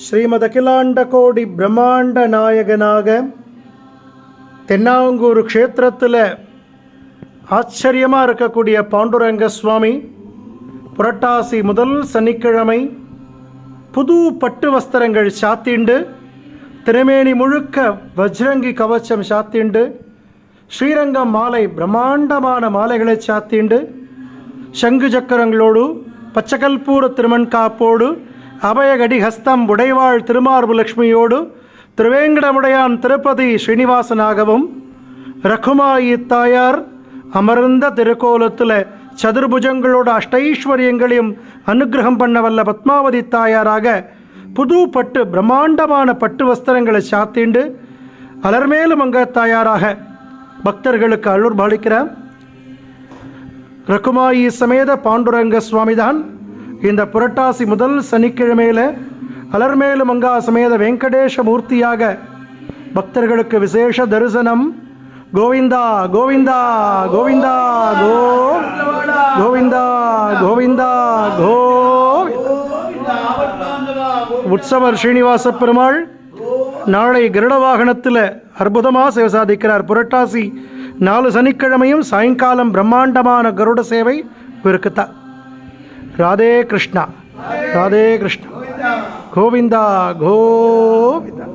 ஸ்ரீமத் அகிலாண்ட கோடி பிரம்மாண்ட நாயகனாக தென்னாங்கூர் க்ஷேத்திரத்தில் ஆச்சரியமாக இருக்கக்கூடிய பாண்டுரங்க சுவாமி புரட்டாசி முதல் சனிக்கிழமை புது பட்டு வஸ்திரங்கள் சாத்திண்டு திருமேனி முழுக்க வஜ்ரங்கி கவச்சம் சாத்திண்டு ஸ்ரீரங்கம் மாலை பிரம்மாண்டமான மாலைகளை சாத்திண்டு சங்கு சக்கரங்களோடு பச்சகல்பூர திருமண்காப்போடு அபயகடி ஹஸ்தம் உடைவாள் திருமார்பு லக்ஷ்மியோடு திருவேங்கடமுடையான் திருப்பதி ஸ்ரீனிவாசனாகவும் ரகுமாயி தாயார் அமர்ந்த திருக்கோலத்தில் சதுர்புஜங்களோட அஷ்டைஸ்வரியங்களையும் அனுகிரகம் பண்ண வல்ல பத்மாவதி தாயாராக புது பட்டு பிரம்மாண்டமான பட்டு வஸ்திரங்களை சாத்திண்டு அலர்மேலும் அங்க தாயாராக பக்தர்களுக்கு அருள் பாலிக்கிறார். ரகுமாயி சமேத பாண்டுரங்க சுவாமிதான் இந்த புரட்டாசி முதல் சனிக்கிழமையில் அலர்மேலு மங்கா சமேத வெங்கடேஷ மூர்த்தியாக பக்தர்களுக்கு விசேஷ தரிசனம். கோவிந்தா கோவிந்தா கோவிந்தா கோ கோவிந்தா கோவிந்தா கோ. உற்சவர் ஸ்ரீனிவாச பெருமாள் நாளை கருட வாகனத்தில் அற்புதமாக சேவை சாதிக்கிறார். புரட்டாசி 4 சனிக்கிழமையும் சாயங்காலம் பிரம்மாண்டமான கருட சேவை இருக்குத்தான். ராதே கிருஷ்ணா ராதே கிருஷ்ணா கோவிந்தா கோவிந்தா.